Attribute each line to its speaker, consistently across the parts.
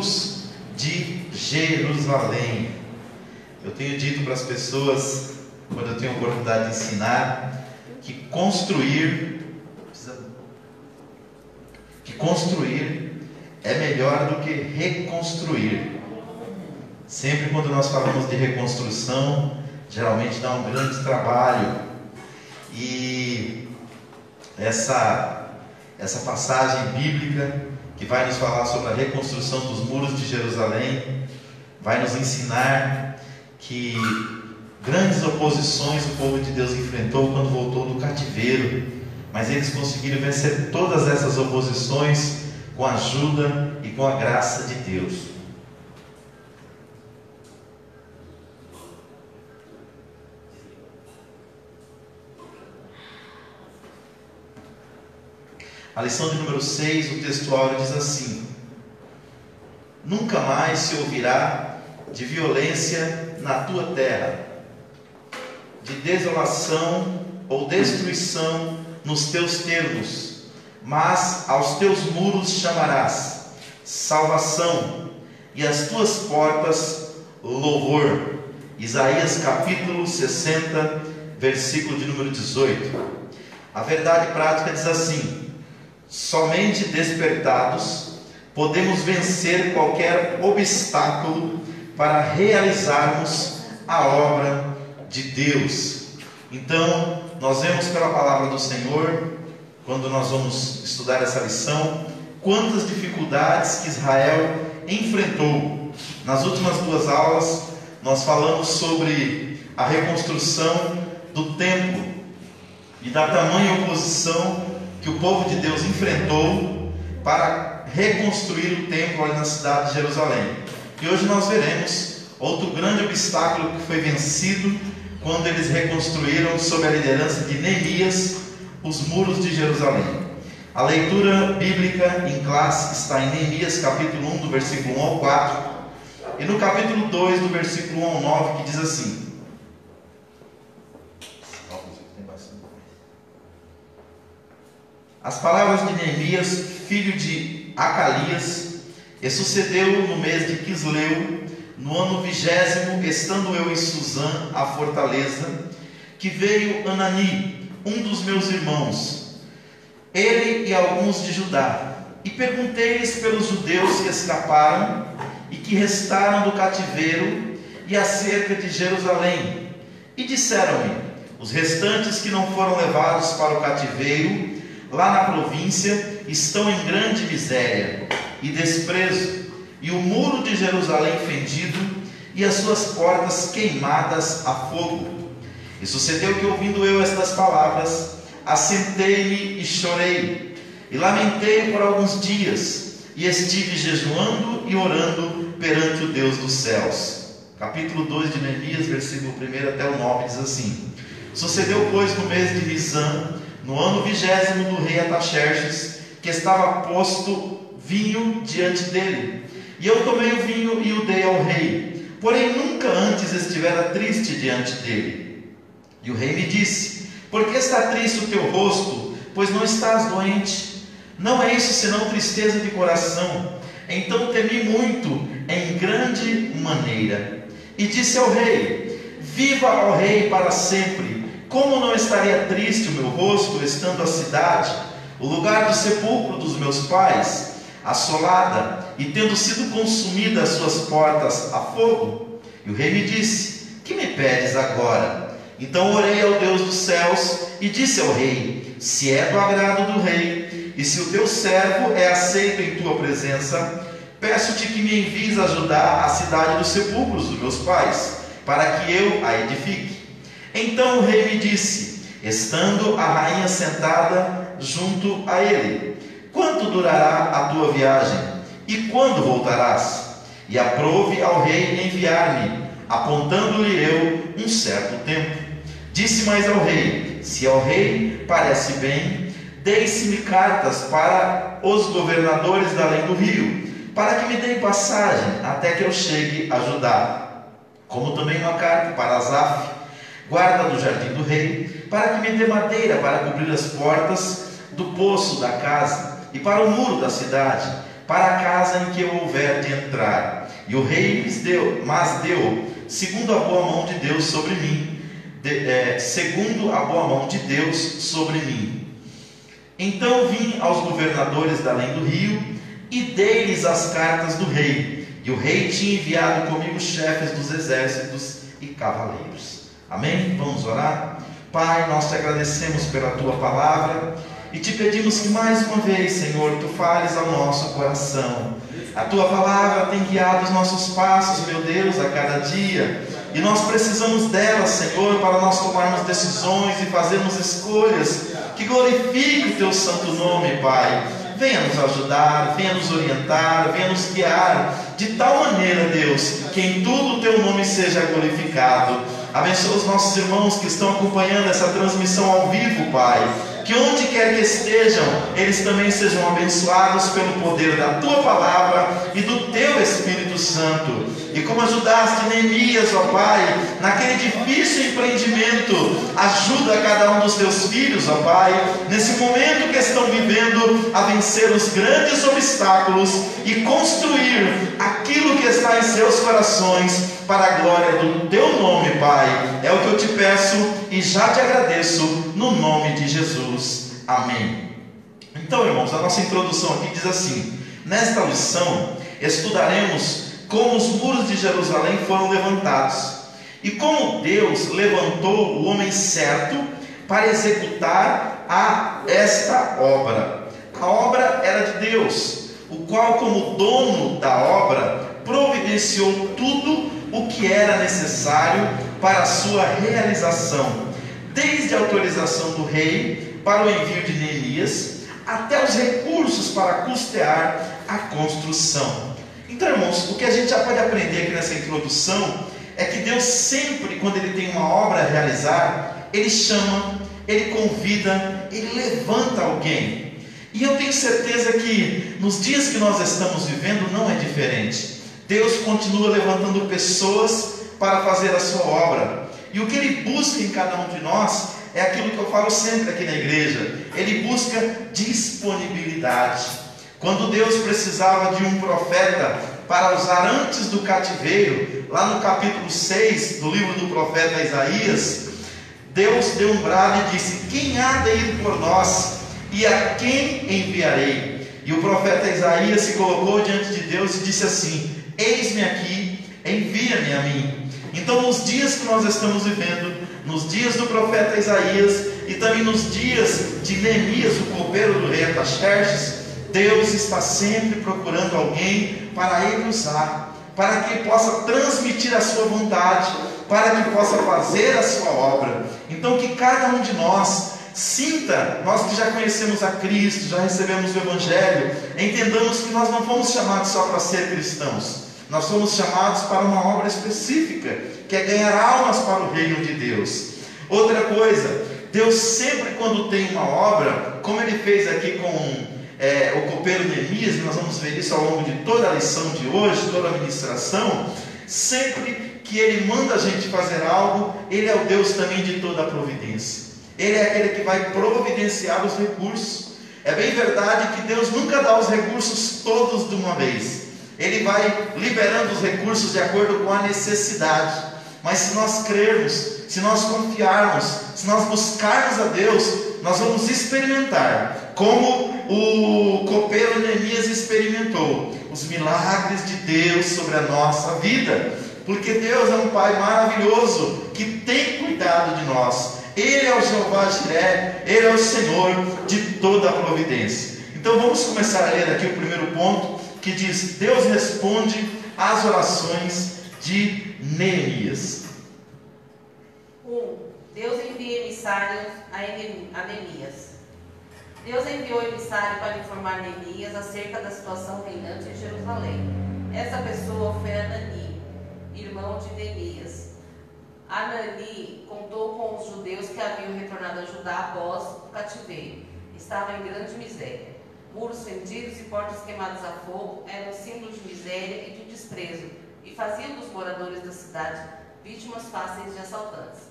Speaker 1: muros de Jerusalém. Eu tenho dito para as pessoas, quando eu tenho a oportunidade de ensinar, que construir é melhor do que reconstruir. Sempre quando nós falamos de reconstrução, geralmente dá um grande trabalho. E essa passagem bíblica que vai nos falar sobre a reconstrução dos muros de Jerusalém vai nos ensinar que grandes oposições o povo de Deus enfrentou quando voltou do cativeiro, mas eles conseguiram vencer todas essas oposições com a ajuda e com a graça de Deus. A lição de número 6, o texto áureo diz assim: nunca mais se ouvirá de violência na tua terra, de desolação ou destruição nos teus termos, mas aos teus muros chamarás salvação, e às tuas portas louvor. Isaías capítulo 60, versículo de número 18. A verdade prática diz assim: somente despertados podemos vencer qualquer obstáculo para realizarmos a obra de Deus. Então, nós vemos pela palavra do Senhor, quando nós vamos estudar essa lição, quantas dificuldades que Israel enfrentou. Nas últimas 2 aulas, nós falamos sobre a reconstrução do templo e da tamanha oposição que o povo de Deus enfrentou para reconstruir o templo ali na cidade de Jerusalém. E hoje nós veremos outro grande obstáculo que foi vencido quando eles reconstruíram, sob a liderança de Neemias, os muros de Jerusalém. A leitura bíblica em classe está em Neemias capítulo 1, do versículo 1 ao 4, e no capítulo 2, do versículo 1 ao 9, que diz assim: as palavras de Neemias, filho de Acalias, e sucedeu no mês de Quisleu, no ano 20º, estando eu em Suzã, a fortaleza, que veio Anani, um dos meus irmãos, ele e alguns de Judá, e perguntei-lhes pelos judeus que escaparam e que restaram do cativeiro e acerca de Jerusalém, e disseram-me: os restantes que não foram levados para o cativeiro lá na província estão em grande miséria e desprezo, e o muro de Jerusalém fendido, e as suas portas queimadas a fogo. E sucedeu que, ouvindo eu estas palavras, assentei-me e chorei, e lamentei por alguns dias, e estive jejuando e orando perante o Deus dos céus. Capítulo 2 de Neemias, versículo 1 até o 9, diz assim: sucedeu, pois, no mês de Nisan, no ano 20º do rei Ataxerxes, que estava posto vinho diante dele. E eu tomei o vinho e o dei ao rei, porém nunca antes estivera triste diante dele. E o rei me disse: por que está triste o teu rosto, pois não estás doente? Não é isso senão tristeza de coração. Então temi muito, em grande maneira. E disse ao rei: viva ao rei para sempre. Como não estaria triste o meu rosto, estando a cidade, o lugar do sepulcro dos meus pais, assolada, e tendo sido consumida as suas portas a fogo? E o rei me disse: que me pedes agora? Então orei ao Deus dos céus e disse ao rei: se é do agrado do rei, e se o teu servo é aceito em tua presença, peço-te que me envies ajudar a cidade dos sepulcros dos meus pais, para que eu a edifique. Então o rei me disse, estando a rainha sentada junto a ele: quanto durará a tua viagem? E quando voltarás? E aprouve ao rei enviar-me, apontando-lhe eu um certo tempo. Disse mais ao rei: se ao rei parece bem, deem-se-me cartas para os governadores da além do rio, para que me deem passagem até que eu chegue a Judá, como também uma carta para Asaf, guarda do jardim do rei, para que me dê madeira para cobrir as portas do poço da casa e para o muro da cidade, para a casa em que eu houver de entrar. E o rei lhes deu, mas deu, segundo a boa mão de Deus sobre mim, segundo a boa mão de Deus sobre mim. Então vim aos governadores da além do rio, e dei-lhes as cartas do rei. E o rei tinha enviado comigo chefes dos exércitos e cavaleiros. Amém? Vamos orar? Pai, nós te agradecemos pela tua palavra e te pedimos que mais uma vez, Senhor, tu fales ao nosso coração. A tua palavra tem guiado os nossos passos, meu Deus, a cada dia, e nós precisamos dela, Senhor, para nós tomarmos decisões e fazermos escolhas que glorifiquem o teu santo nome, Pai. Venha nos ajudar, venha nos orientar, venha nos guiar, de tal maneira, Deus, que em tudo o teu nome seja glorificado. Abençoa os nossos irmãos que estão acompanhando essa transmissão ao vivo, Pai. Que onde quer que estejam, eles também sejam abençoados pelo poder da tua palavra e do teu Espírito Santo. E como ajudaste Neemias, ó Pai, naquele difícil empreendimento, ajuda cada um dos teus filhos, ó Pai, nesse momento que estão vivendo, a vencer os grandes obstáculos e construir aquilo que está em seus corações para a glória do teu nome, Pai. É o que eu te peço e já te agradeço no nome de Jesus. Amém. Então, irmãos, a nossa introdução aqui diz assim: nesta lição estudaremos como os muros de Jerusalém foram levantados e como Deus levantou o homem certo para executar esta obra. A obra era de Deus, o qual, como dono da obra, providenciou tudo o que era necessário para a sua realização, desde a autorização do rei para o envio de Neemias, até os recursos para custear a construção. Então, irmãos, o que a gente já pode aprender aqui nessa introdução é que Deus sempre, quando Ele tem uma obra a realizar, Ele chama, Ele convida, Ele levanta alguém. E eu tenho certeza que nos dias que nós estamos vivendo não é diferente. Deus continua levantando pessoas para fazer a sua obra. E o que Ele busca em cada um de nós é aquilo que eu falo sempre aqui na igreja. Ele busca disponibilidade. Quando Deus precisava de um profeta para usar antes do cativeiro, lá no capítulo 6 do livro do profeta Isaías, Deus deu um brado e disse: quem há de ir por nós? E a quem enviarei? E o profeta Isaías se colocou diante de Deus e disse assim: eis-me aqui, envia-me a mim. Então, nos dias que nós estamos vivendo, nos dias do profeta Isaías e também nos dias de Neemias, o copeiro do rei Artaxerxes, Deus está sempre procurando alguém para Ele usar, para que Ele possa transmitir a sua vontade, para que possa fazer a sua obra. Então, que cada um de nós sinta, nós que já conhecemos a Cristo, já recebemos o Evangelho, entendamos que nós não fomos chamados só para ser cristãos. Nós somos chamados para uma obra específica, que é ganhar almas para o reino de Deus. Outra coisa, Deus sempre, quando tem uma obra, como Ele fez aqui com o copeiro Neemias, nós vamos ver isso ao longo de toda a lição de hoje, toda a ministração, sempre que Ele manda a gente fazer algo, Ele é o Deus também de toda a providência. Ele é aquele que vai providenciar os recursos. É bem verdade que Deus nunca dá os recursos todos de uma vez. Ele vai liberando os recursos de acordo com a necessidade. Mas se nós crermos, se nós confiarmos, se nós buscarmos a Deus, nós vamos experimentar, como o copeiro Neemias experimentou, os milagres de Deus sobre a nossa vida. Porque Deus é um Pai maravilhoso, que tem cuidado de nós. Ele é o Jeová Jiré, Ele é o Senhor de toda a providência. Então vamos começar a ler aqui o primeiro ponto, que diz: Deus responde às orações de Neemias.
Speaker 2: 1. Deus envia emissários a Neemias. Deus enviou emissário para informar Neemias acerca da situação reinante em Jerusalém. Essa pessoa foi Anani, irmão de Neemias. Anani contou com os judeus que haviam retornado a Judá após o cativeiro. Estavam em grande miséria. Muros fendidos e portas queimadas a fogo eram símbolos de miséria e de desprezo, e faziam dos moradores da cidade vítimas fáceis de assaltantes.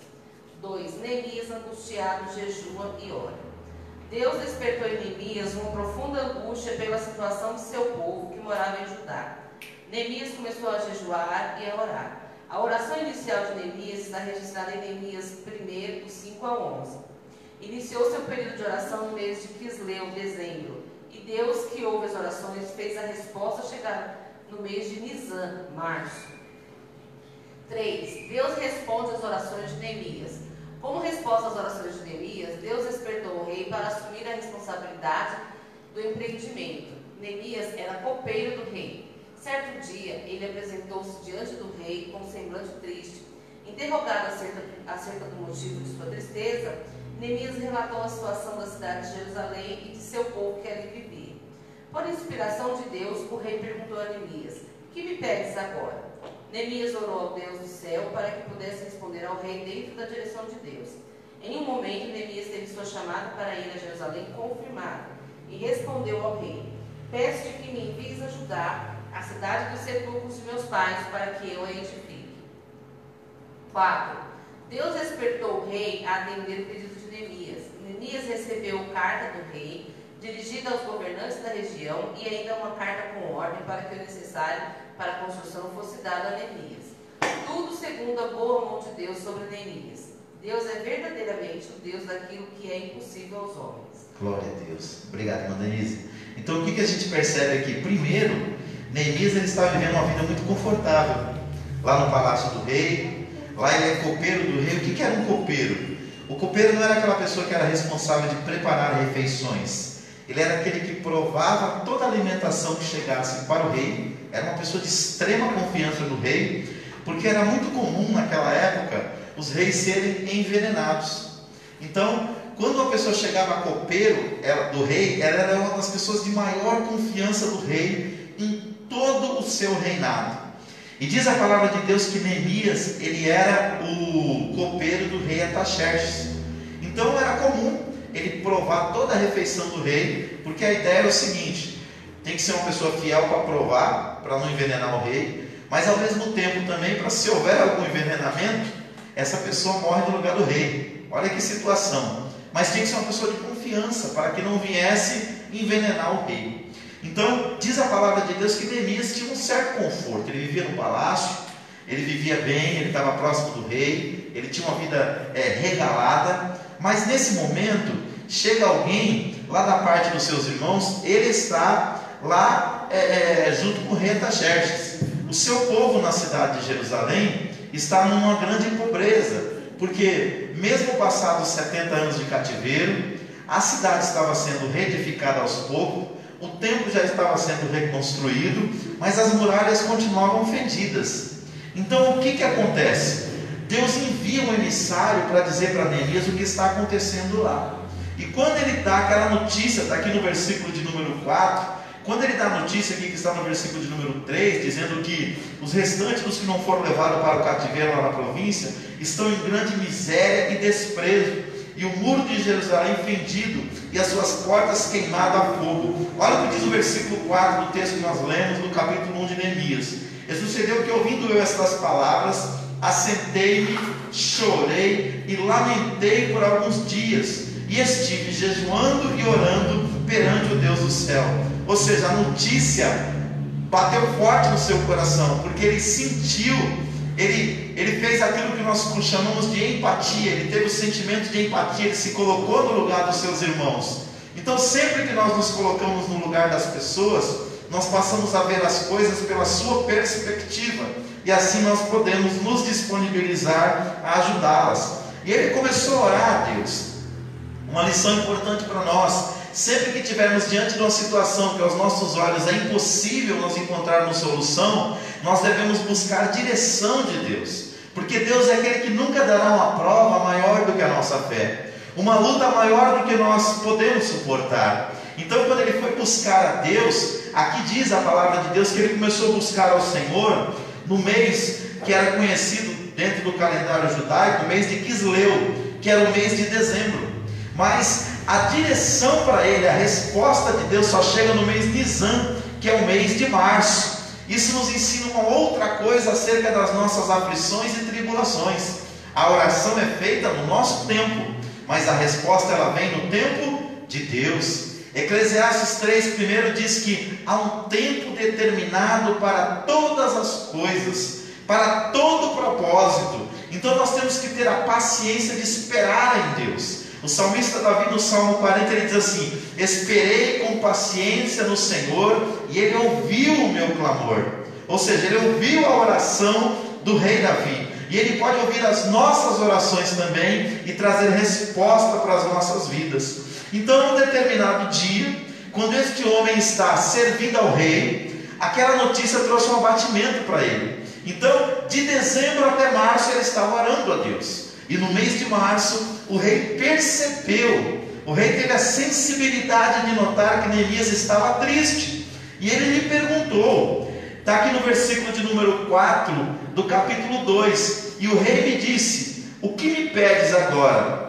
Speaker 2: 2. Neemias, angustiado, jejua e ora. Deus despertou em Neemias uma profunda angústia pela situação de seu povo que morava em Judá. Neemias começou a jejuar e a orar. A oração inicial de Neemias está registrada em Neemias 1, 5 a 11. Iniciou seu período de oração no mês de Quisleu, dezembro, e Deus, que ouve as orações, fez a resposta chegar no mês de Nisan, março. 3. Deus responde às orações de Neemias. Como resposta às orações de Neemias, Deus despertou o rei para assumir a responsabilidade do empreendimento. Neemias era copeiro do rei. Certo dia, ele apresentou-se diante do rei com um semblante triste. Interrogado acerca do motivo de sua tristeza, Neemias relatou a situação da cidade de Jerusalém e de seu povo que ali vivia. Por inspiração de Deus, o rei perguntou a Neemias: "Que me pedes agora?" Neemias orou ao Deus do céu para que pudesse responder ao rei dentro da direção de Deus. Em um momento, Neemias teve sua chamada para ir a Jerusalém confirmada e respondeu ao rei: "Peço-te que me envies a Judá, a cidade dos sepulcros de meus pais, para que eu a edifique." 4. Deus despertou o rei a atender o pedido de Neemias. Neemias recebeu carta do rei, dirigida aos governantes da região, e ainda uma carta com ordem para que o necessário para a construção fosse dado a Neemias. Tudo segundo a boa mão de Deus sobre Neemias. Deus é verdadeiramente o Deus daquilo que é impossível aos homens.
Speaker 1: Glória a Deus. Obrigado, irmã Denise. Então, o que a gente percebe aqui? Primeiro, Neemias ele estava vivendo uma vida muito confortável lá no palácio do rei. Lá ele é copeiro do rei. O que era um copeiro? O copeiro não era aquela pessoa que era responsável de preparar refeições. Ele era aquele que provava toda a alimentação que chegasse para o rei. Era uma pessoa de extrema confiança no rei, porque era muito comum naquela época os reis serem envenenados. Então, quando uma pessoa chegava a copeiro do rei, ela era uma das pessoas de maior confiança do rei em todo o seu reinado. E diz a palavra de Deus que Neemias, ele era o copeiro do rei Artaxerxes. Então era comum ele provar toda a refeição do rei, porque a ideia era o seguinte: tem que ser uma pessoa fiel para provar, para não envenenar o rei, mas ao mesmo tempo também para, se houver algum envenenamento, essa pessoa morre no lugar do rei. Olha que situação. Mas tinha que ser uma pessoa de confiança, para que não viesse envenenar o rei. Então, diz a palavra de Deus que Neemias tinha um certo conforto. Ele vivia no palácio, ele vivia bem, ele estava próximo do rei, ele tinha uma vida regalada. Mas nesse momento, chega alguém lá da parte dos seus irmãos, ele está lá junto com o rei Artaxerxes. O seu povo na cidade de Jerusalém está numa grande pobreza, porque mesmo passados 70 anos de cativeiro, a cidade estava sendo reedificada aos poucos, o templo já estava sendo reconstruído, mas as muralhas continuavam fendidas. Então o que acontece? Deus envia um emissário para dizer para Neemias o que está acontecendo lá. E quando ele dá aquela notícia, está aqui no versículo de número 4, quando ele dá a notícia aqui que está no versículo de número 3, dizendo que os restantes dos que não foram levados para o cativeiro lá na província estão em grande miséria e desprezo, e o muro de Jerusalém fendido e as suas portas queimadas a fogo. Olha o que diz o versículo 4 do texto que nós lemos no capítulo 1 de Neemias. E sucedeu que, ouvindo eu estas palavras, assentei-me, chorei e lamentei por alguns dias, e estive jejuando e orando perante o Deus do céu. Ou seja, a notícia bateu forte no seu coração, porque ele sentiu, ele fez aquilo que nós chamamos de empatia. Ele teve o sentimento de empatia, ele se colocou no lugar dos seus irmãos. Então, sempre que nós nos colocamos no lugar das pessoas, nós passamos a ver as coisas pela sua perspectiva, e assim nós podemos nos disponibilizar a ajudá-las. E ele começou a orar a Deus. Uma lição importante para nós: sempre que estivermos diante de uma situação que aos nossos olhos é impossível nós encontrarmos solução, nós devemos buscar a direção de Deus, porque Deus é aquele que nunca dará uma prova maior do que a nossa fé, uma luta maior do que nós podemos suportar. Então, quando ele foi buscar a Deus, aqui diz a palavra de Deus que ele começou a buscar ao Senhor no mês que era conhecido dentro do calendário judaico, o mês de Quisleu, que era o mês de dezembro. Mas a direção para ele, a resposta de Deus só chega no mês de Nisan, que é o mês de março. Isso nos ensina uma outra coisa acerca das nossas aflições e tribulações. A oração é feita no nosso tempo, mas a resposta ela vem no tempo de Deus. Eclesiastes 3, primeiro diz que há um tempo determinado para todas as coisas, para todo propósito. Então nós temos que ter a paciência de esperar em Deus. O salmista Davi, no Salmo 40, ele diz assim: esperei com paciência no Senhor, e Ele ouviu o meu clamor. Ou seja, Ele ouviu a oração do rei Davi, e Ele pode ouvir as nossas orações também, e trazer resposta para as nossas vidas. Então, num determinado dia, quando este homem está servindo ao rei, aquela notícia trouxe um abatimento para ele. Então, de dezembro até março, ele estava orando a Deus. E no mês de março, o rei percebeu, o rei teve a sensibilidade de notar que Neemias estava triste. E ele lhe perguntou, está aqui no versículo de número 4 do capítulo 2. E o rei me disse: o que me pedes agora?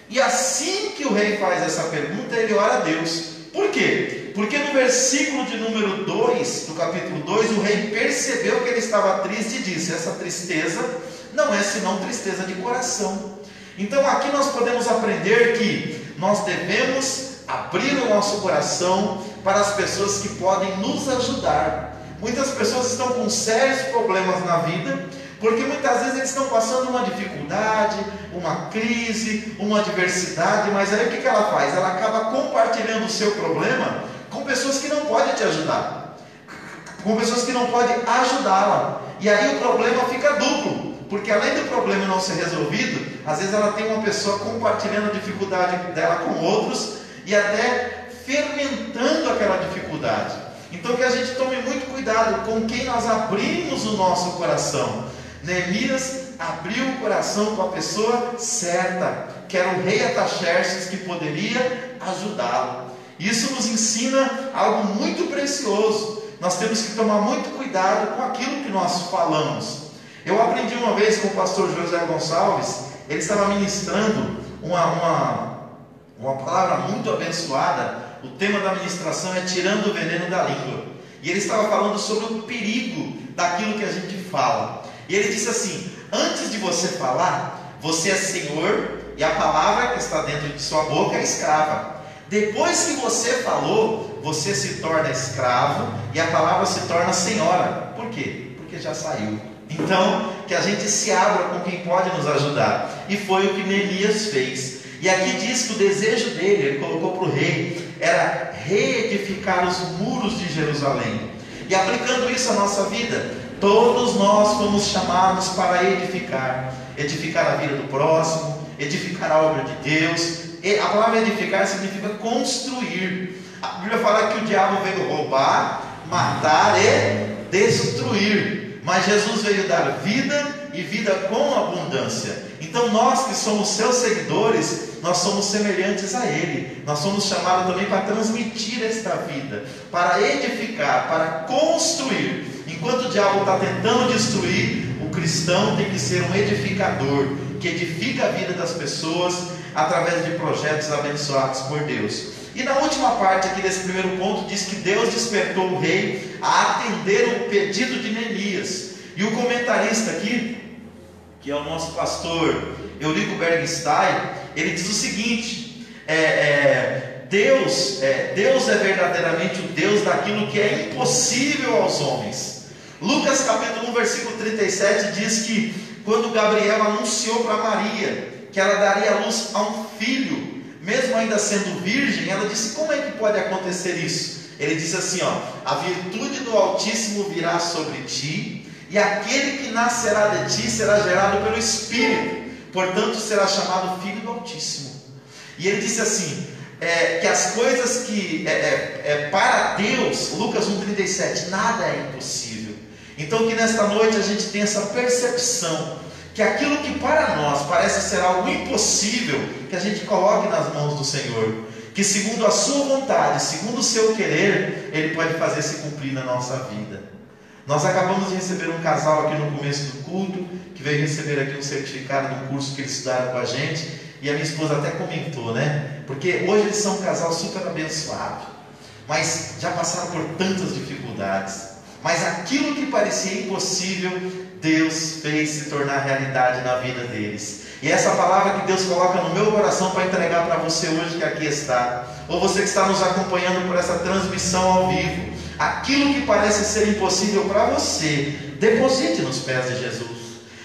Speaker 1: E assim que o rei faz essa pergunta, ele ora a Deus. Por quê? Porque no versículo de número 2 do capítulo 2, o rei percebeu que ele estava triste e disse: essa tristeza não é senão tristeza de coração. Então aqui nós podemos aprender que nós devemos abrir o nosso coração para as pessoas que podem nos ajudar. Muitas pessoas estão com sérios problemas na vida, porque muitas vezes eles estão passando uma dificuldade, uma crise, uma adversidade, mas aí o que ela faz? Ela acaba compartilhando o seu problema com pessoas que não podem te ajudar, com pessoas que não podem ajudá-la, e aí o problema fica duplo, porque além do problema não ser resolvido, às vezes ela tem uma pessoa compartilhando a dificuldade dela com outros, e até fermentando aquela dificuldade. Então que a gente tome muito cuidado com quem nós abrimos o nosso coração. Neemias abriu o coração com a pessoa certa, que era o rei Artaxerxes, que poderia ajudá-lo. Isso nos ensina algo muito precioso. Nós temos que tomar muito cuidado com aquilo que nós falamos. Eu aprendi uma vez com o pastor José Gonçalves. Ele estava ministrando uma palavra muito abençoada. O tema da ministração é tirando o veneno da língua. E ele estava falando sobre o perigo daquilo que a gente fala. E ele disse assim: antes de você falar, você é senhor, e a palavra que está dentro de sua boca é escrava. Depois que você falou, você se torna escravo, e a palavra se torna senhora. Por quê? Porque já saiu. Então, que a gente se abra com quem pode nos ajudar. E foi o que Neemias fez. E aqui diz que o desejo dele, ele colocou para o rei, era reedificar os muros de Jerusalém. E aplicando isso à nossa vida, todos nós fomos chamados para edificar a vida do próximo, edificar a obra de Deus. E a palavra edificar significa construir. A Bíblia fala que o diabo veio roubar, matar e destruir, mas Jesus veio dar vida e vida com abundância. Então nós que somos seus seguidores, nós somos semelhantes a Ele. Nós somos chamados também para transmitir esta vida, para edificar, para construir. Enquanto o diabo está tentando destruir, o cristão tem que ser um edificador, que edifica a vida das pessoas através de projetos abençoados por Deus. E na última parte aqui desse primeiro ponto, diz que Deus despertou o rei a atender o pedido de Neemias. E o comentarista aqui, que é o nosso pastor Eurico Bergstein, ele diz o seguinte: Deus é verdadeiramente o Deus daquilo que é impossível aos homens. Lucas capítulo 1, versículo 37 diz que quando Gabriel anunciou para Maria que ela daria à luz a um filho, mesmo ainda sendo virgem, ela disse: como é que pode acontecer isso? Ele disse assim: a virtude do Altíssimo virá sobre ti, e aquele que nascerá de ti será gerado pelo Espírito, portanto será chamado Filho do Altíssimo. E ele disse assim, que as coisas que para Deus, Lucas 1,37, nada é impossível. Então que nesta noite a gente tenha essa percepção, que aquilo que para nós parece ser algo impossível, que a gente coloque nas mãos do Senhor, que segundo a sua vontade, segundo o seu querer, Ele pode fazer se cumprir na nossa vida. Nós acabamos de receber um casal aqui no começo do culto, que veio receber aqui um certificado de um curso que eles estudaram com a gente, e a minha esposa até comentou, né? Porque hoje eles são um casal super abençoado, mas já passaram por tantas dificuldades, mas aquilo que parecia impossível, Deus fez se tornar realidade na vida deles. E essa palavra que Deus coloca no meu coração para entregar para você hoje que aqui está. ou você que está nos acompanhando por essa transmissão ao vivo, aquilo que parece ser impossível para você, deposite nos pés de Jesus.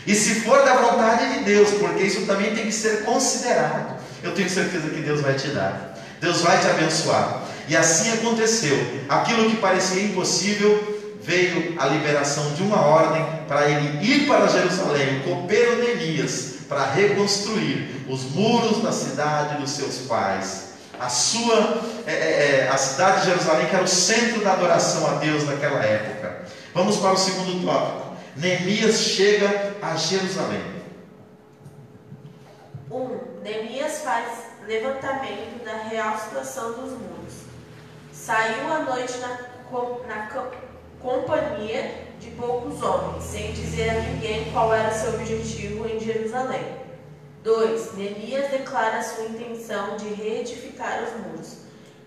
Speaker 1: E se for da vontade de Deus, porque isso também tem que ser considerado, eu tenho certeza que Deus vai te dar, Deus vai te abençoar. E assim aconteceu. Aquilo que parecia impossível, veio a liberação de uma ordem para ele ir para Jerusalém, o copeiro Neemias, para reconstruir os muros da cidade dos seus pais. A cidade de Jerusalém, que era o centro da adoração a Deus naquela época. Vamos para o segundo tópico. Neemias chega a Jerusalém.
Speaker 3: Neemias faz levantamento da real situação dos muros. Saiu à noite na companhia de poucos homens, sem dizer a ninguém qual era seu objetivo em Jerusalém. 2. Neemias declara sua intenção de reedificar os muros.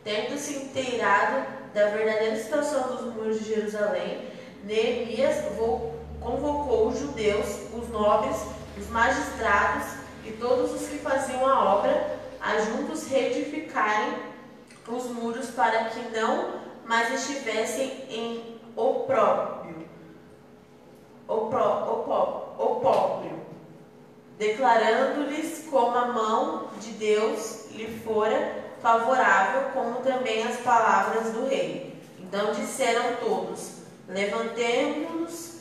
Speaker 3: Tendo-se inteirado da verdadeira situação dos muros de Jerusalém, Neemias convocou os judeus, os nobres, os magistrados e todos os que faziam a obra a juntos reedificarem os muros para que não mais estivessem em opróbrio, declarando-lhes como a mão de Deus lhe fora favorável, como também as palavras do rei. Então disseram todos: levantemo-nos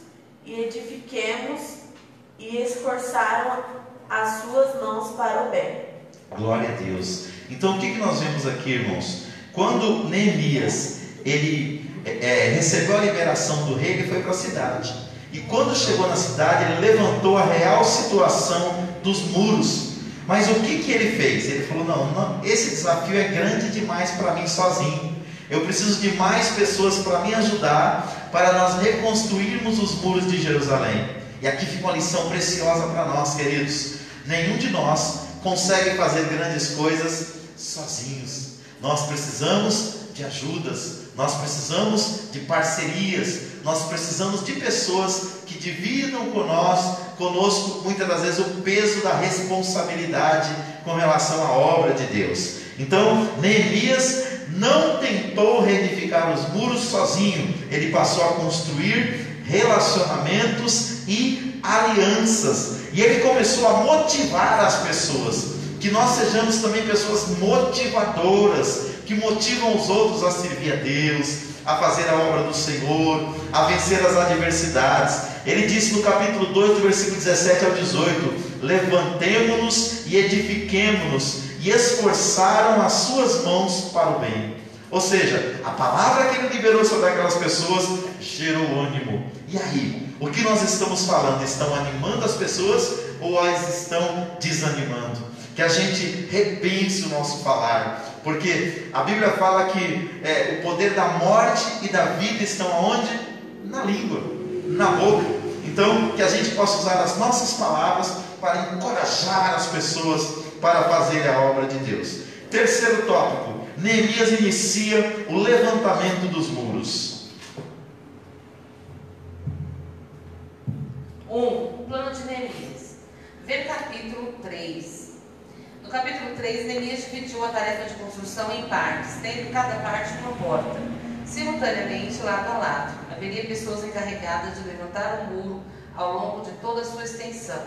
Speaker 3: e edifiquemos, e esforçaram as suas mãos para o bem.
Speaker 1: Glória a Deus. Então o que nós vemos aqui, irmãos? Quando Neemias ele recebeu a liberação do rei, ele foi para a cidade. E quando chegou na cidade, ele levantou a real situação dos muros. Mas o que ele fez? Ele falou: não, esse desafio é grande demais para mim sozinho. Eu preciso de mais pessoas para me ajudar, para nós reconstruirmos os muros de Jerusalém. E aqui fica uma lição preciosa para nós, queridos. Nenhum de nós consegue fazer grandes coisas sozinhos. Nós precisamos de ajudas, nós precisamos de parcerias, nós precisamos de pessoas que dividam conosco muitas das vezes o peso da responsabilidade com relação à obra de Deus. Então Neemias não tentou reedificar os muros sozinho, ele passou a construir relacionamentos e alianças, e ele começou a motivar as pessoas. Que nós sejamos também pessoas motivadoras, que motivam os outros a servir a Deus, a fazer a obra do Senhor, a vencer as adversidades. Ele disse no capítulo 2, do versículo 17 ao 18: levantemo-nos e edifiquemo-nos, e esforçaram as suas mãos para o bem. Ou seja, a palavra que ele liberou sobre aquelas pessoas gerou ânimo. E aí, o que nós estamos falando? Estão animando as pessoas ou as estão desanimando? Que a gente repense o nosso falar, porque a Bíblia fala que o poder da morte e da vida estão aonde? Na língua, na boca. Então, que a gente possa usar as nossas palavras para encorajar as pessoas para fazer a obra de Deus. Terceiro tópico: Neemias inicia o levantamento dos muros.
Speaker 2: O plano de Neemias. Vê capítulo 3. No capítulo 3, Neemias dividiu a tarefa de construção em partes, tendo cada parte uma porta, simultaneamente lado a lado. Haveria pessoas encarregadas de levantar o muro ao longo de toda a sua extensão,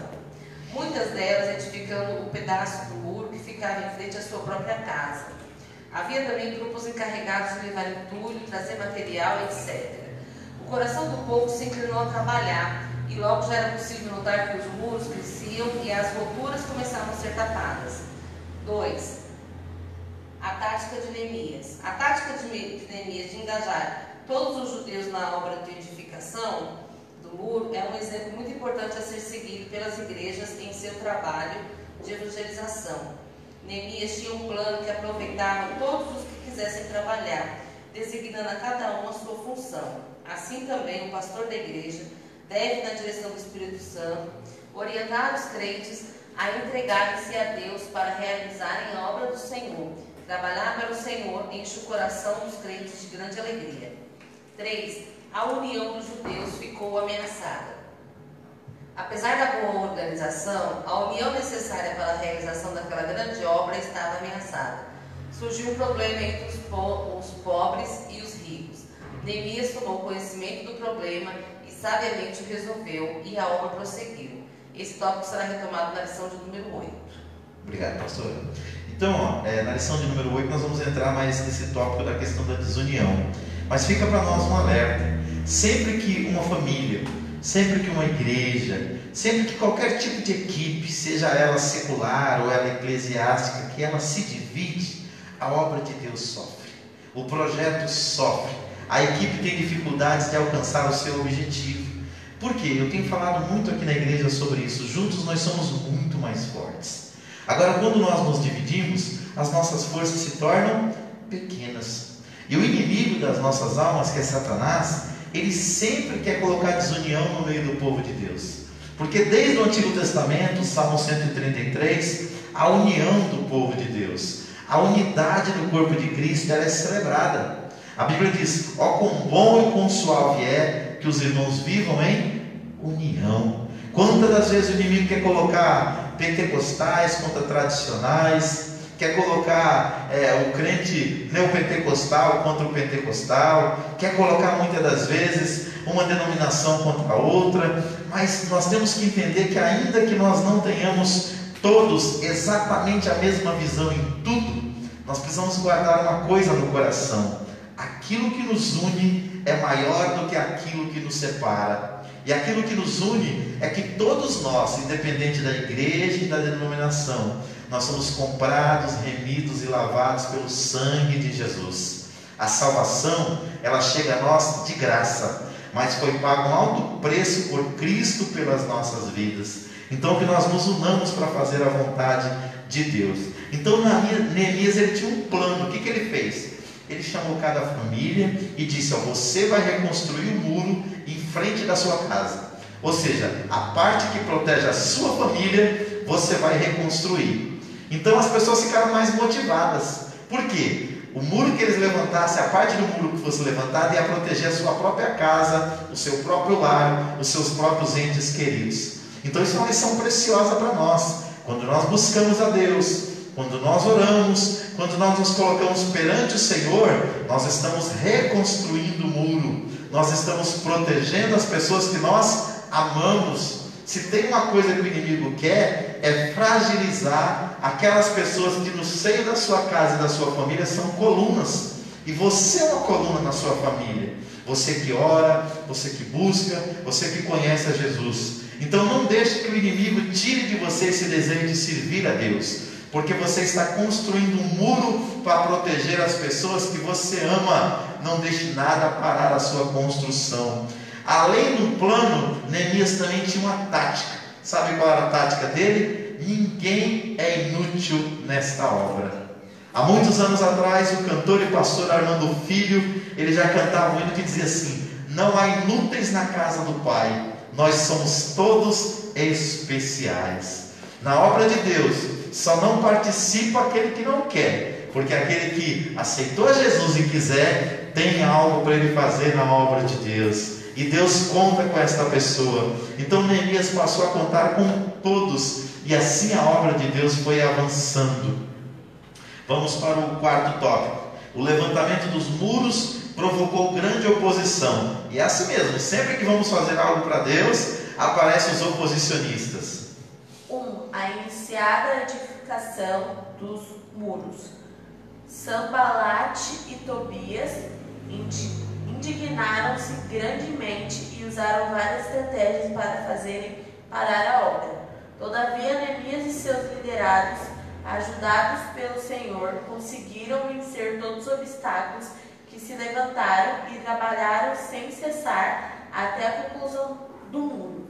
Speaker 2: muitas delas edificando o pedaço do muro que ficava em frente à sua própria casa. Havia também grupos encarregados de levar entulho, trazer material, etc. O coração do povo se inclinou a trabalhar, e logo já era possível notar que os muros cresciam e as rupturas começavam a ser tapadas. 2. A tática de Neemias. A tática de Neemias de engajar todos os judeus na obra de edificação do muro é um exemplo muito importante a ser seguido pelas igrejas em seu trabalho de evangelização. Neemias tinha um plano que aproveitava todos os que quisessem trabalhar, designando a cada um a sua função. Assim também o pastor da igreja deve, na direção do Espírito Santo, orientar os crentes a entregarem-se a Deus para realizarem a obra do Senhor. Trabalhar para o Senhor enche o coração dos crentes de grande alegria. 3. A união dos judeus ficou ameaçada. Apesar da boa organização, a união necessária para a realização daquela grande obra estava ameaçada. Surgiu um problema entre os pobres e os ricos. Neemias tomou conhecimento do problema e sabiamente o resolveu, e a obra prosseguiu. Esse tópico será retomado na lição de número 8.
Speaker 1: Obrigado, pastor. Então, na lição de número 8 nós vamos entrar mais nesse tópico da questão da desunião. Mas fica para nós um alerta. Sempre que uma família, sempre que uma igreja, sempre que qualquer tipo de equipe, seja ela secular ou ela eclesiástica, que ela se divide, a obra de Deus sofre, o projeto sofre, a equipe tem dificuldades de alcançar o seu objetivo. Por quê? Eu tenho falado muito aqui na igreja sobre isso. Juntos nós somos muito mais fortes. Agora, quando nós nos dividimos, as nossas forças se tornam pequenas. E o inimigo das nossas almas, que é Satanás, ele sempre quer colocar desunião no meio do povo de Deus. Porque desde o Antigo Testamento, Salmo 133, a união do povo de Deus, a unidade do corpo de Cristo, ela é celebrada. A Bíblia diz: ó, quão bom e quão suave é que os irmãos vivam em união. Quantas das vezes o inimigo quer colocar pentecostais contra tradicionais, quer colocar o crente neopentecostal contra o pentecostal, quer colocar muitas das vezes uma denominação contra a outra. Mas nós temos que entender que ainda que nós não tenhamos todos exatamente a mesma visão em tudo, nós precisamos guardar uma coisa no coração: aquilo que nos une é maior do que aquilo que nos separa. E aquilo que nos une é que todos nós, independente da igreja e da denominação, nós somos comprados, remidos e lavados pelo sangue de Jesus. A salvação, ela chega a nós de graça, mas foi pago um alto preço por Cristo pelas nossas vidas. Então que nós nos unamos para fazer a vontade de Deus. Então Neemias, ele tinha um plano. O que ele fez? Ele chamou cada família e disse: ó, você vai reconstruir o muro em frente da sua casa. Ou seja, a parte que protege a sua família, você vai reconstruir. Então as pessoas ficaram mais motivadas. Por quê? O muro que eles levantassem, a parte do muro que fosse levantada, ia proteger a sua própria casa, o seu próprio lar, os seus próprios entes queridos. Então isso é uma lição preciosa para nós. Quando nós buscamos a Deus, quando nós oramos, quando nós nos colocamos perante o Senhor, nós estamos reconstruindo o muro, nós estamos protegendo as pessoas que nós amamos. Se tem uma coisa que o inimigo quer, é fragilizar aquelas pessoas que no seio da sua casa e da sua família são colunas. E você é uma coluna na sua família. Você que ora, você que busca, você que conhece a Jesus. Então não deixe que o inimigo tire de você esse desejo de servir a Deus, porque você está construindo um muro para proteger as pessoas que você ama. Não deixe nada parar a sua construção. Além do plano, Neemias também tinha uma tática. Sabe qual era a tática dele? Ninguém é inútil nesta obra. Há muitos anos atrás, o cantor e pastor Armando Filho, ele já cantava um hino que dizia assim: não há inúteis na casa do Pai, nós somos todos especiais. Na obra de Deus, só não participa aquele que não quer, porque aquele que aceitou Jesus e quiser, tem algo para ele fazer na obra de Deus, e Deus conta com esta pessoa. Então Neemias passou a contar com todos, e assim a obra de Deus foi avançando. Vamos para o quarto tópico. O levantamento dos muros provocou grande oposição, e é assim mesmo, sempre que vamos fazer algo para Deus, aparecem os oposicionistas.
Speaker 3: A iniciada edificação dos muros. Sanbalate e Tobias indignaram-se grandemente e usaram várias estratégias para fazerem parar a obra. Todavia, Neemias e seus liderados, ajudados pelo Senhor, conseguiram vencer todos os obstáculos que se levantaram e trabalharam sem cessar até a conclusão do muro.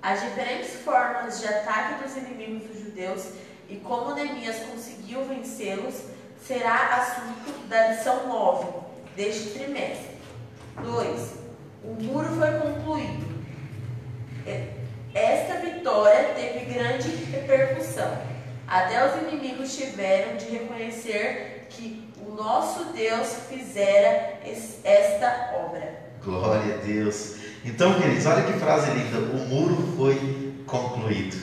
Speaker 3: As diferentes formas de ataque dos inimigos dos judeus e como Neemias conseguiu vencê-los será assunto da lição 9 deste trimestre. 2. O muro foi concluído. Esta vitória teve grande repercussão. Até os inimigos tiveram de reconhecer que o nosso Deus fizera esta obra.
Speaker 1: Glória a Deus. Então, queridos, olha que frase linda: o muro foi concluído.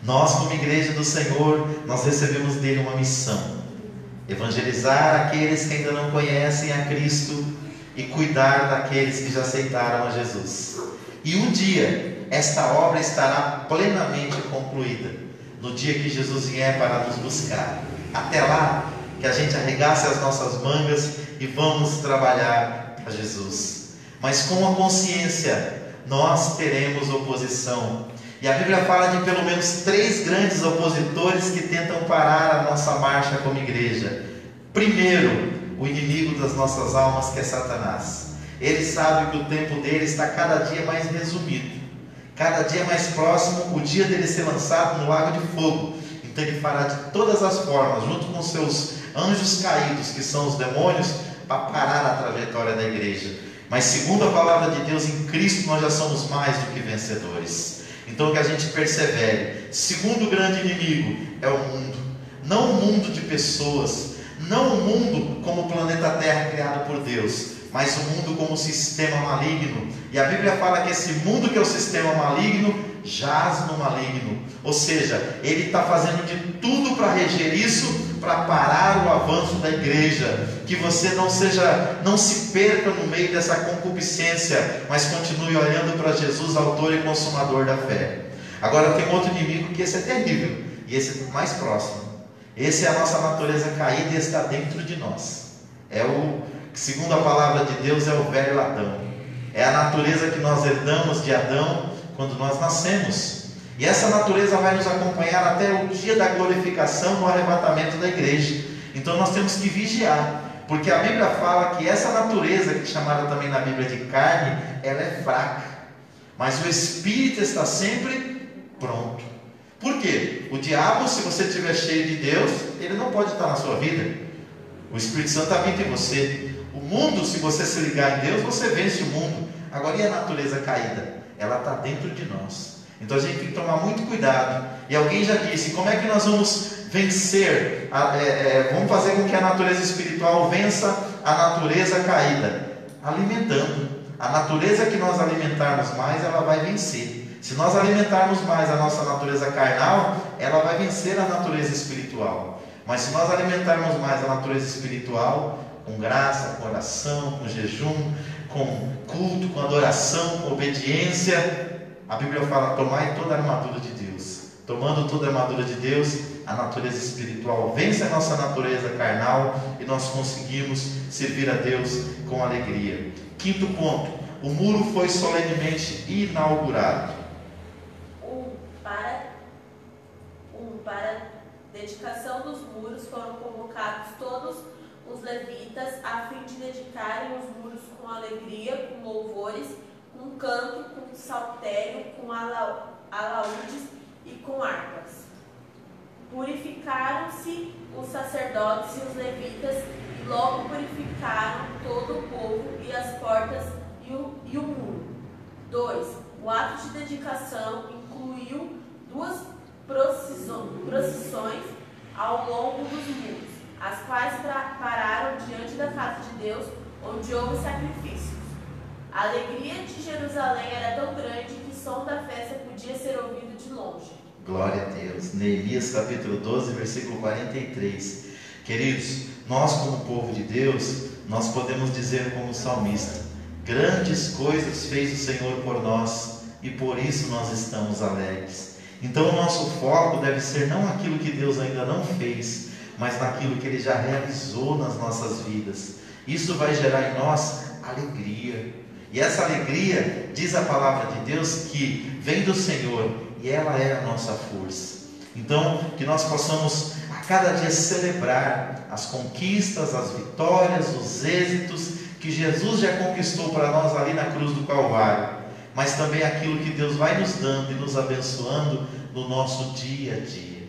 Speaker 1: Nós, como igreja do Senhor, nós recebemos dele uma missão. evangelizar aqueles que ainda não conhecem a Cristo e cuidar daqueles que já aceitaram a Jesus. E um dia esta obra estará plenamente concluída, no dia que Jesus vier para nos buscar. Até lá, que a gente arregace as nossas mangas e vamos trabalhar para Jesus. Mas com a consciência, nós teremos oposição. E a Bíblia fala de pelo menos 3 grandes opositores que tentam parar a nossa marcha como igreja. Primeiro, o inimigo das nossas almas, que é Satanás. Ele sabe que o tempo dele está cada dia mais resumido, cada dia mais próximo o dia dele ser lançado no lago de fogo. Então ele fará de todas as formas, junto com seus anjos caídos, que são os demônios, para parar a trajetória da igreja. Mas segundo a palavra de Deus, em Cristo nós já somos mais do que vencedores. Então que a gente persevere. Segundo grande inimigo é o mundo. Não o mundo de pessoas, não o mundo como o planeta Terra criado por Deus, mas o mundo como sistema maligno. E a Bíblia fala que esse mundo que é o sistema maligno jaz no maligno. Ou seja, ele está fazendo de tudo para reger isso, para parar o avanço da igreja. Que você não se perca no meio dessa concupiscência, mas continue olhando para Jesus, autor e consumador da fé. Agora tem outro inimigo que esse é terrível, e esse é mais próximo. Esse é a nossa natureza caída e está dentro de nós. Segundo a palavra de Deus, é o velho Adão. É a natureza que nós herdamos de Adão quando nós nascemos. E essa natureza vai nos acompanhar até o dia da glorificação, no arrebatamento da igreja. Então nós temos que vigiar, porque a Bíblia fala que essa natureza, que é chamada também na Bíblia de carne, ela é fraca, mas o Espírito está sempre pronto. Por quê? O diabo, se você estiver cheio de Deus, ele não pode estar na sua vida. O Espírito Santo habita em você. O mundo, se você se ligar em Deus, você vence o mundo. Agora, e a natureza caída? Ela está dentro de nós. Então a gente tem que tomar muito cuidado. E alguém já disse, como é que nós vamos vencer? Vamos fazer com que a natureza espiritual vença a natureza caída? Alimentando. A natureza que nós alimentarmos mais, ela vai vencer. Se nós alimentarmos mais a nossa natureza carnal, ela vai vencer a natureza espiritual. Mas se nós alimentarmos mais a natureza espiritual, com graça, com oração, com jejum, com culto, com adoração, com obediência, a Bíblia fala, tomai toda a armadura de Deus. Tomando toda a armadura de Deus, a natureza espiritual vence a nossa natureza carnal e nós conseguimos servir a Deus com alegria. Quinto ponto, o muro foi solenemente inaugurado.
Speaker 3: Para dedicação dos muros foram convocados todos os levitas a fim de dedicarem os muros com alegria, com louvores, com canto, com saltério, com alaúdes e com harpas. Purificaram-se os sacerdotes e os levitas e logo purificaram todo o povo e as portas e o muro. 2. O ato de dedicação incluiu 2 procissões ao longo dos muros, as quais pararam diante da casa de Deus, onde houve sacrifícios. A alegria de Jerusalém era tão grande que o som da festa podia ser ouvido de longe.
Speaker 1: Glória a Deus. Neemias capítulo 12, versículo 43. Queridos, nós como povo de Deus, nós podemos dizer como salmista, grandes coisas fez o Senhor por nós e por isso nós estamos alegres. Então o nosso foco deve ser não aquilo que Deus ainda não fez, mas naquilo que Ele já realizou nas nossas vidas. Isso vai gerar em nós alegria. E essa alegria, diz a palavra de Deus, que vem do Senhor e ela é a nossa força. Então que nós possamos a cada dia celebrar as conquistas, as vitórias, os êxitos que Jesus já conquistou para nós ali na cruz do Calvário, mas também aquilo que Deus vai nos dando e nos abençoando no nosso dia a dia.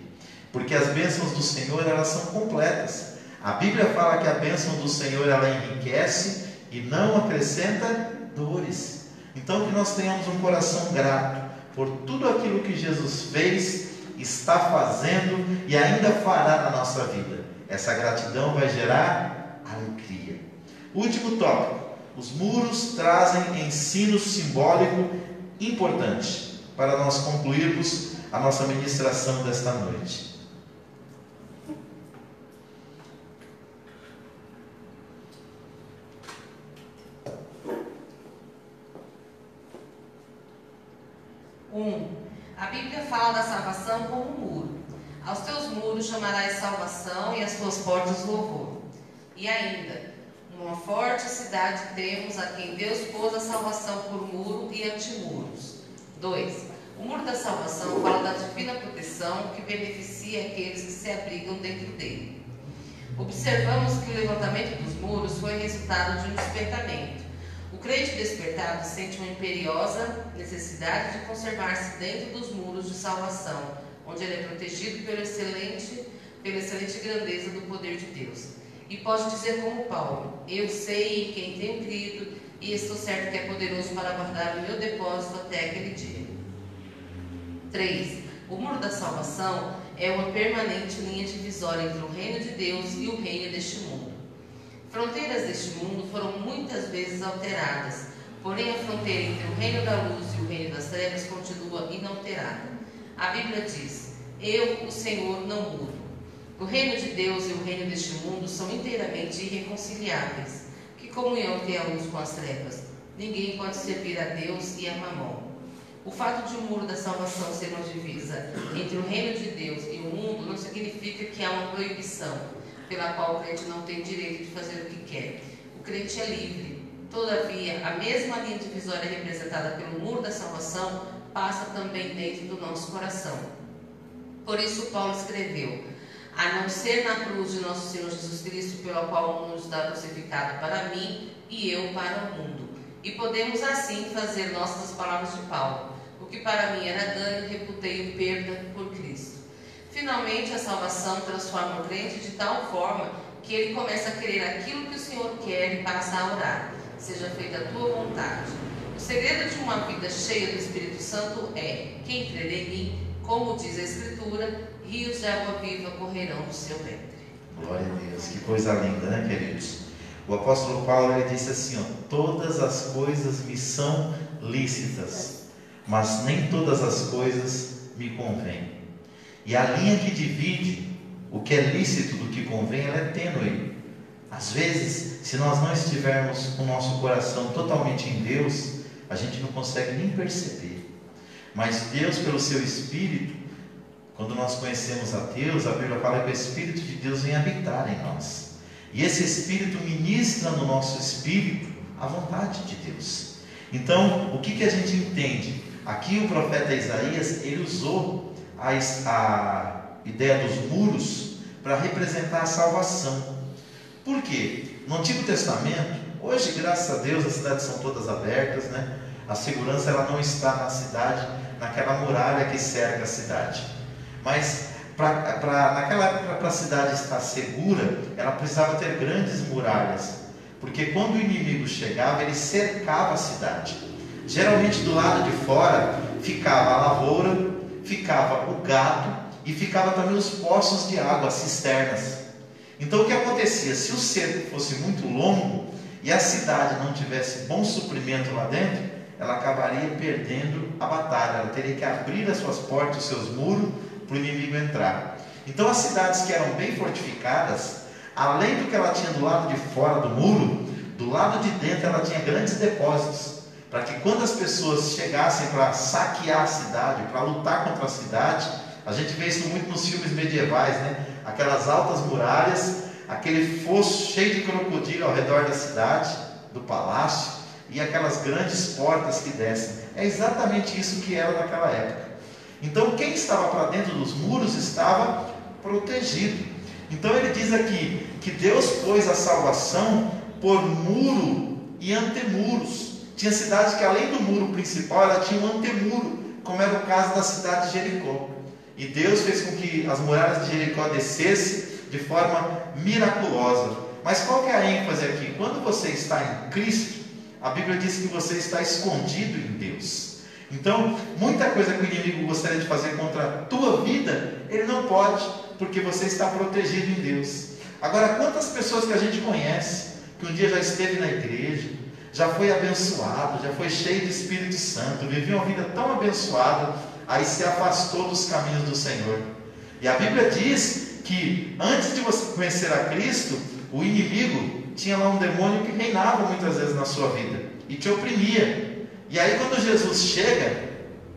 Speaker 1: Porque as bênçãos do Senhor, elas são completas. A Bíblia fala que a bênção do Senhor, ela enriquece e não acrescenta dores. Então que nós tenhamos um coração grato por tudo aquilo que Jesus fez, está fazendo e ainda fará na nossa vida. Essa gratidão vai gerar alegria. Último tópico. Os muros trazem ensino simbólico importante para nós concluirmos a nossa ministração desta noite.
Speaker 2: A Bíblia fala da salvação como um muro. Aos teus muros chamarás salvação e às tuas portas louvor. E ainda, numa forte cidade temos a quem Deus pôs a salvação por muro e antimuros. 2. O muro da salvação fala da divina proteção que beneficia aqueles que se abrigam dentro dele. Observamos que o levantamento dos muros foi resultado de um despertamento. O crente despertado sente uma imperiosa necessidade de conservar-se dentro dos muros de salvação, onde ele é protegido pela excelente grandeza do poder de Deus. E pode dizer como Paulo: eu sei em quem tenho crido e estou certo que é poderoso para guardar o meu depósito até aquele dia. 3. O muro da salvação é uma permanente linha divisória entre o reino de Deus e o reino deste mundo. Fronteiras deste mundo foram muitas vezes alteradas, porém a fronteira entre o reino da luz e o reino das trevas continua inalterada. A Bíblia diz: eu, o Senhor, não mudo. O reino de Deus e o reino deste mundo são inteiramente irreconciliáveis. Que comunhão tem a luz com as trevas? Ninguém pode servir a Deus e a Mamon. O fato de o muro da salvação ser uma divisa entre o reino de Deus e o mundo não significa que há uma proibição pela qual o crente não tem direito de fazer o que quer. O crente é livre. Todavia, a mesma linha divisória representada pelo muro da salvação passa também dentro do nosso coração. Por isso Paulo escreveu: a não ser na cruz de nosso Senhor Jesus Cristo, pela qual o mundo está crucificado para mim e eu para o mundo. E podemos assim fazer nossas palavras de Paulo: o que para mim era ganho, reputei-o perda por Cristo. Finalmente, a salvação transforma o crente de tal forma que ele começa a querer aquilo que o Senhor quer e passa a orar: seja feita a tua vontade. O segredo de uma vida cheia do Espírito Santo é: quem crer em mim, como diz a Escritura, rios de água viva correrão do seu ventre.
Speaker 1: Glória a Deus, que coisa linda, né, queridos? O apóstolo Paulo, ele disse assim, ó: todas as coisas me são lícitas, mas nem todas as coisas me convêm. E a linha que divide o que é lícito do que convém, ela é tênue. Às vezes, se nós não estivermos com o nosso coração totalmente em Deus, a gente não consegue nem perceber. Mas Deus, pelo seu Espírito, quando nós conhecemos a Deus, a Bíblia fala que o Espírito de Deus vem habitar em nós. E esse Espírito ministra no nosso espírito a vontade de Deus. Então, o que a gente entende? Aqui o profeta Isaías, ele usou a ideia dos muros para representar a salvação. Por quê? No Antigo Testamento, hoje, graças a Deus, as cidades são todas abertas, né? A segurança, ela não está na cidade, naquela muralha que cerca a cidade. Mas naquela época, para a cidade estar segura, ela precisava ter grandes muralhas, porque quando o inimigo chegava, ele cercava a cidade. Geralmente do lado de fora ficava a lavoura, ficava o gado e ficava também os poços de água, as cisternas. Então o que acontecia? Se o cerco fosse muito longo e a cidade não tivesse bom suprimento lá dentro, ela acabaria perdendo a batalha. Ela teria que abrir as suas portas, os seus muros, para o inimigo entrar. Então as cidades que eram bem fortificadas, além do que ela tinha do lado de fora do muro, do lado de dentro ela tinha grandes depósitos, para que quando as pessoas chegassem para saquear a cidade, para lutar contra a cidade, a gente vê isso muito nos filmes medievais, né? Aquelas altas muralhas, aquele fosso cheio de crocodilo ao redor da cidade, do palácio, e aquelas grandes portas que descem. É exatamente isso que era naquela época. Então quem estava para dentro dos muros estava protegido. Então ele diz aqui que Deus pôs a salvação por muro e antemuros. Tinha cidades que além do muro principal, ela tinha um antemuro, como era o caso da cidade de Jericó. E Deus fez com que as muralhas de Jericó descessem de forma miraculosa. Mas qual que é a ênfase aqui? Quando você está em Cristo, a Bíblia diz que você está escondido em Deus. Então, muita coisa que o inimigo gostaria de fazer contra a tua vida, ele não pode, porque você está protegido em Deus. Agora, quantas pessoas que a gente conhece, que um dia já esteve na igreja, já foi abençoado, já foi cheio do Espírito Santo, viveu uma vida tão abençoada, aí se afastou dos caminhos do Senhor. E a Bíblia diz que antes de você conhecer a Cristo, o inimigo tinha lá um demônio que reinava muitas vezes na sua vida e te oprimia. E aí quando Jesus chega,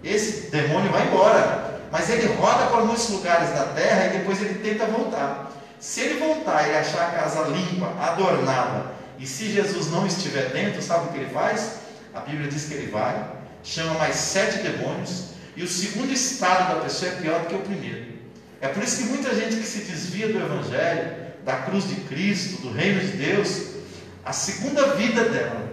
Speaker 1: esse demônio vai embora, mas ele roda por muitos lugares da terra e depois ele tenta voltar. Se ele voltar e achar a casa limpa, adornada, e se Jesus não estiver dentro, sabe o que ele faz? A Bíblia diz que ele vai, chama mais 7 demônios, e o segundo estado da pessoa é pior do que o primeiro. É por isso que muita gente que se desvia do Evangelho, da cruz de Cristo, do reino de Deus, a segunda vida dela,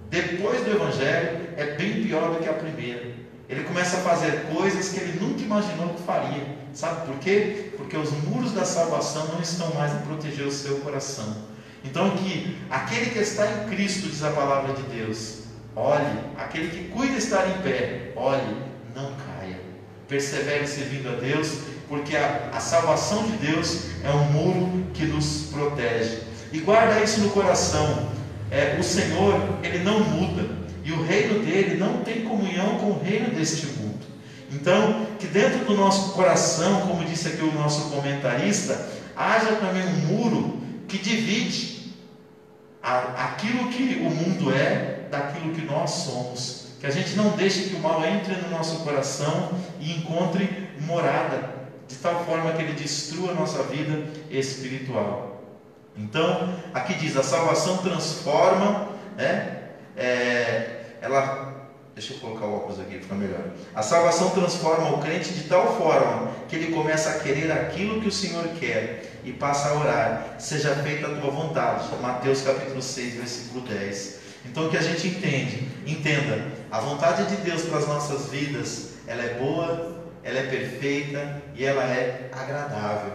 Speaker 1: depois do Evangelho, é bem pior do que a primeira. Ele começa a fazer coisas que ele nunca imaginou que faria. Sabe por quê? Porque os muros da salvação não estão mais a proteger o seu coração. Então que aquele que está em Cristo, diz a palavra de Deus, olhe, aquele que cuida estar em pé, olhe, não caia, persevere servindo a Deus, porque a salvação de Deus é um muro que nos protege. E guarda isso no coração. O Senhor, Ele não muda, e o reino dele não tem comunhão com o reino deste mundo. Então, que dentro do nosso coração, como disse aqui o nosso comentarista, haja também um muro que divide aquilo que o mundo é daquilo que nós somos. Que a gente não deixe que o mal entre no nosso coração e encontre morada, de tal forma que ele destrua a nossa vida espiritual. Então, aqui diz, a salvação transforma, deixa eu colocar o óculos aqui, fica melhor. A salvação transforma o crente de tal forma que ele começa a querer aquilo que o Senhor quer e passa a orar, seja feita a tua vontade. Mateus capítulo 6, versículo 10. Então, que a gente entenda, a vontade de Deus para as nossas vidas, ela é boa, ela é perfeita e ela é agradável.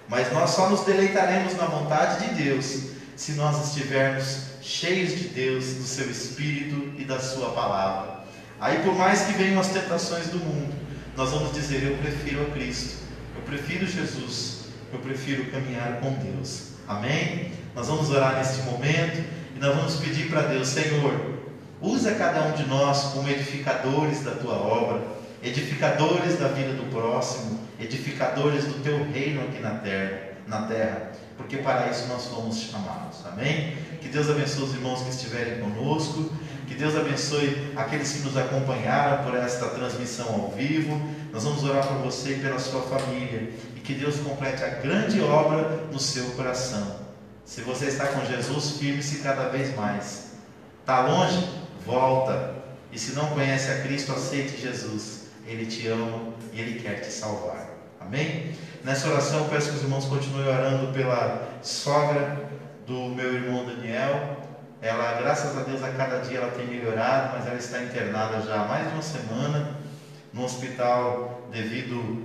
Speaker 1: Mas nós só nos deleitaremos na vontade de Deus se nós estivermos cheios de Deus, do seu Espírito e da sua palavra. Aí, por mais que venham as tentações do mundo, nós vamos dizer, eu prefiro a Cristo, eu prefiro Jesus, eu prefiro caminhar com Deus. Amém? Nós vamos orar neste momento e nós vamos pedir para Deus, Senhor, usa cada um de nós como edificadores da tua obra, edificadores da vida do próximo, edificadores do teu reino aqui na terra, porque para isso nós fomos chamados. Amém? Que Deus abençoe os irmãos que estiverem conosco, que Deus abençoe aqueles que nos acompanharam por esta transmissão ao vivo. Nós vamos orar por você e pela sua família, e que Deus complete a grande obra no seu coração. Se você está com Jesus, firme-se cada vez mais. Está longe? Volta. E se não conhece a Cristo, aceite Jesus. Ele te ama e Ele quer te salvar. Amém? Nessa oração eu peço que os irmãos continuem orando pela sogra do meu irmão Daniel. Ela, graças a Deus, a cada dia ela tem melhorado, mas ela está internada já há mais de uma semana no hospital devido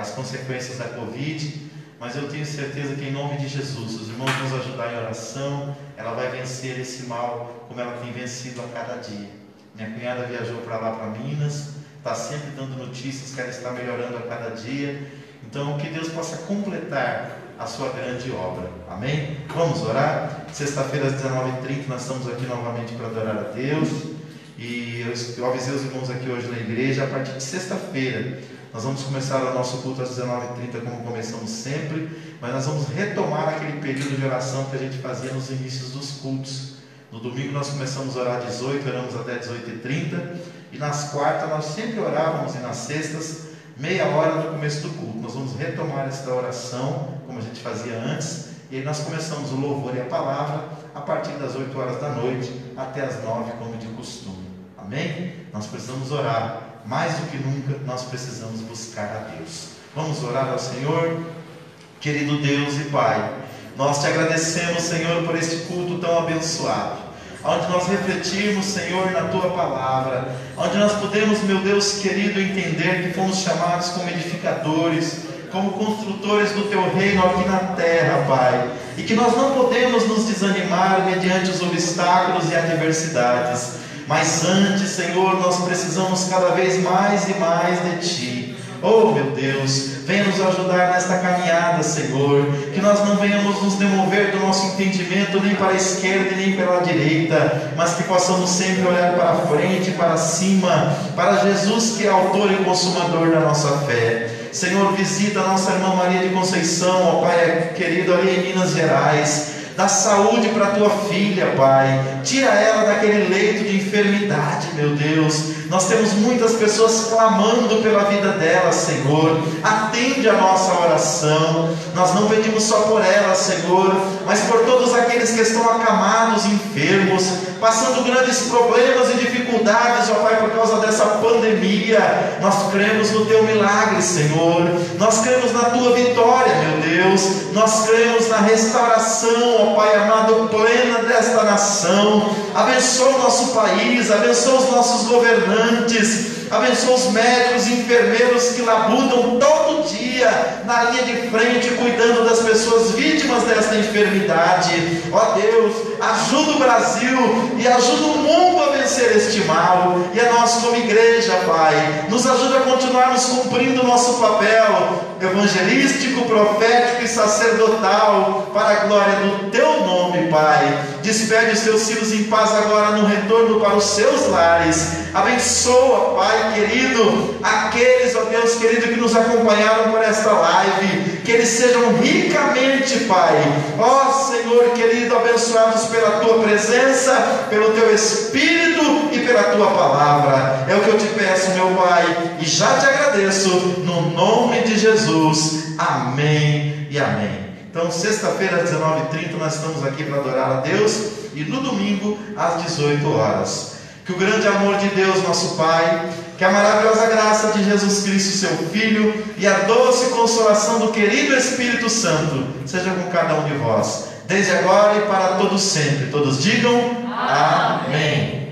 Speaker 1: às consequências da Covid. Mas eu tenho certeza que em nome de Jesus, os irmãos vão nos ajudar em oração, ela vai vencer esse mal como ela tem vencido a cada dia. Minha cunhada viajou para lá, para Minas, está sempre dando notícias que ela está melhorando a cada dia. Então, que Deus possa completar a sua grande obra. Amém? Vamos orar? Sexta-feira às 19h30 nós estamos aqui novamente para adorar a Deus. E eu avisei os irmãos aqui hoje na igreja, a partir de sexta-feira nós vamos começar o nosso culto às 19h30 como começamos sempre, mas nós vamos retomar aquele período de oração que a gente fazia nos inícios dos cultos. No domingo nós começamos a orar às 18h, oramos até 18h30, e nas quartas nós sempre orávamos, e nas sextas, meia hora no começo do culto. Nós vamos retomar esta oração, como a gente fazia antes, e aí nós começamos o louvor e a palavra, a partir das 8 horas da noite, até as 9, como de costume. Amém? Nós precisamos orar, mais do que nunca, nós precisamos buscar a Deus. Vamos orar ao Senhor. Querido Deus e Pai, nós te agradecemos, Senhor, por este culto tão abençoado, onde nós refletimos, Senhor, na Tua Palavra, onde nós podemos, meu Deus querido, entender que fomos chamados como edificadores, como construtores do Teu reino aqui na terra, Pai, e que nós não podemos nos desanimar mediante os obstáculos e adversidades, mas antes, Senhor, nós precisamos cada vez mais e mais de Ti. Oh, meu Deus, venha nos ajudar nesta caminhada, Senhor, que nós não venhamos nos demover do nosso entendimento nem para a esquerda e nem pela direita, mas que possamos sempre olhar para frente, para cima, para Jesus, que é autor e consumador da nossa fé. Senhor, visita a nossa irmã Maria de Conceição, ó Pai querido, ali em Minas Gerais. Dá saúde para a tua filha, Pai. Tira ela daquele leito de enfermidade, meu Deus. Nós temos muitas pessoas clamando pela vida dela, Senhor. Atende a nossa oração. Nós não pedimos só por ela, Senhor, mas por todos aqueles que estão acamados, enfermos, passando grandes problemas e dificuldades, ó Pai, por causa dessa pandemia. Nós cremos no teu milagre, Senhor. Nós cremos na tua vitória, meu Deus. Nós cremos na restauração, ó Pai amado, plena desta nação. Abençoa o nosso país, abençoa os nossos governantes, abençoa os médicos e enfermeiros que labutam todo dia na linha de frente, cuidando das pessoas vítimas desta enfermidade. Ó Deus, ajuda o Brasil e ajuda o mundo a vencer este mal. E a nós como igreja, Pai, nos ajuda a continuarmos cumprindo o nosso papel evangelístico, profético e sacerdotal, para a glória do teu nome, Pai. Despede os teus filhos em paz agora no retorno para os seus lares. Abençoa, Pai querido, aqueles, ó Deus querido, que nos acompanharam por esta live, que eles sejam ricamente, Pai, ó Senhor querido, abençoados pela tua presença, pelo teu Espírito e pela tua palavra. É o que eu te peço, meu Pai, e já te agradeço, no nome de Jesus. Amém e amém. Então, sexta-feira, às 19h30, nós estamos aqui para adorar a Deus, e no domingo, às 18 horas. Que o grande amor de Deus, nosso Pai, que a maravilhosa graça de Jesus Cristo, seu Filho, e a doce consolação do querido Espírito Santo, seja com cada um de vós, desde agora e para todos sempre. Todos digam amém.